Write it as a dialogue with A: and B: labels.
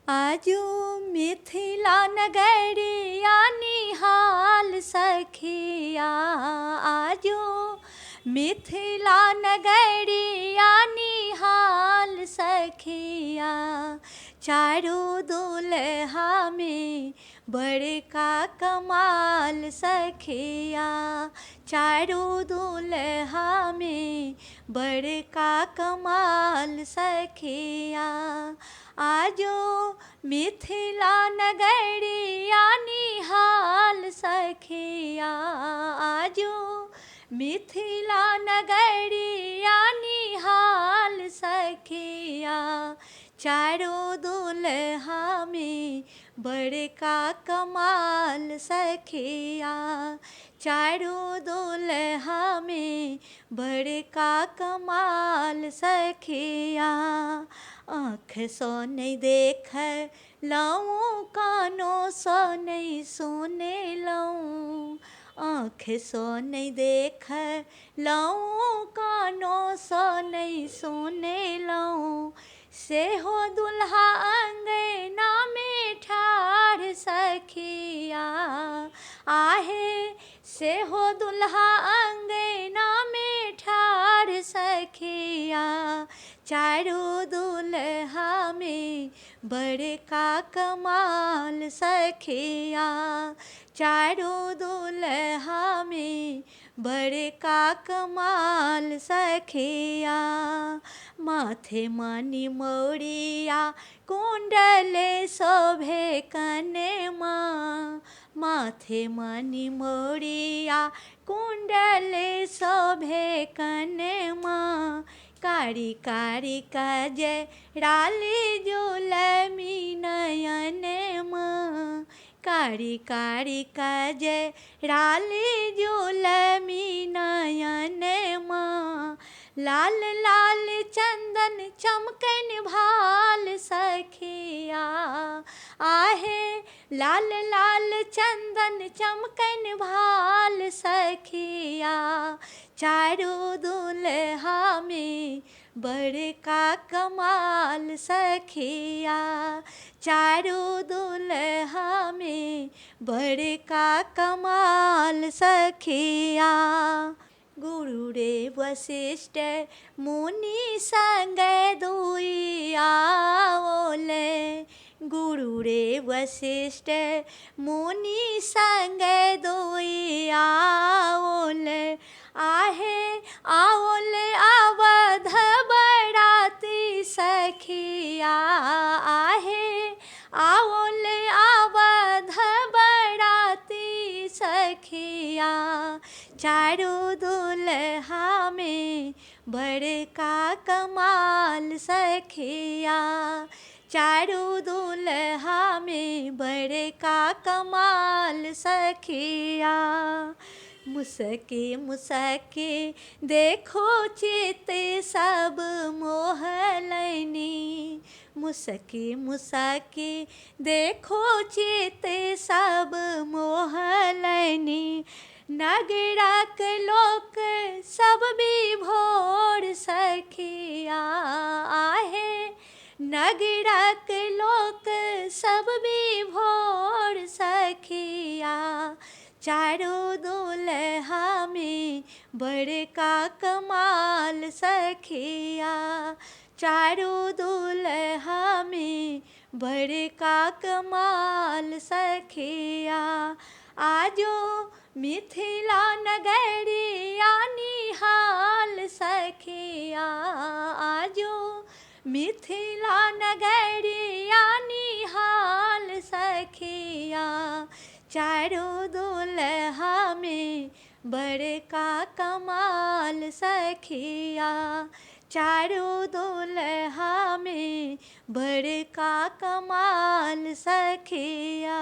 A: आजू मिथिला नगरिया निहाल सखिया। आजू मिथिला नगरिया निहाल सखिया। चारों दुल्हा में बड़का कमाल सखिया। चारों दुल्हा में बड़का कमाल सखिया। आजो मिथिला नगरिया निहाल सखिया। आजो मिथिला नगरिया निहाल सखिया। चारों दुल्हा में बड़का कमाल सखिया। चारों दुल्हा में बड़का कमाल सखिया। आँख सो नहीं देख लऊँ, कानों सो नहीं सुने लऊँ। आँख सो नहीं देख लऊँ, कानों सो नहीं सुने लऊँ। से हो दुल्हा अंगना में ठाढ़ सखिया। आहे से हो दुल्हा अंगना में ठाढ़ सखिया। चारों दुल्हा में बड़का कमाल सखिया। चारों दुल्हा में बड़का कमाल सखिया। माथे मणि मौड़िया कुंडले शोभे कनेमा। माथे मणि मौड़िया कुंडले शोभे कनेमा। कारी कारी कजराली जुलमी नयनमा। कारी कारी कजराली जुलमी नयनमा। लाल लाल चंदन चमकन भाल सखिया। आहे लाल लाल चंदन चमकन भाल सखिया। चारों दुल्हा में बड़का कमाल सखिया। चारों दुल्हा में बड़का कमाल सखिया। गुरु रे वशिष्ठ मुनि संग दुई आवोले। गुरु रे वशिष्ठ मुनि संग दुई आवोले। आहे आवोले अवध बराती सखिया। आहे आवोले अवध बराती सखिया। चारों दुल्हा में बड़का कमाल सखिया। चारों दुल्हा में बड़का कमाल सखिया। मुसके मुसके देखो चित सब मोहलैनी। मुसके मुसके देखो चित सब मोहलैनी। नगरक लोक सब विभोर सखिया। आहे नगरक लोक सब विभोर सखिया। चारों दुल्हा में बड़का कमाल सखिया। चारों दुल्हा में बड़का कमाल सखिया। आजो मिथिला नगरिया निहाल सखिया। आजो मिथिला नगरिया निहाल सखिया। चारों दुल्हा में बड़का कमाल सखिया। चारों दुल्हा में बड़का कमाल सखिया।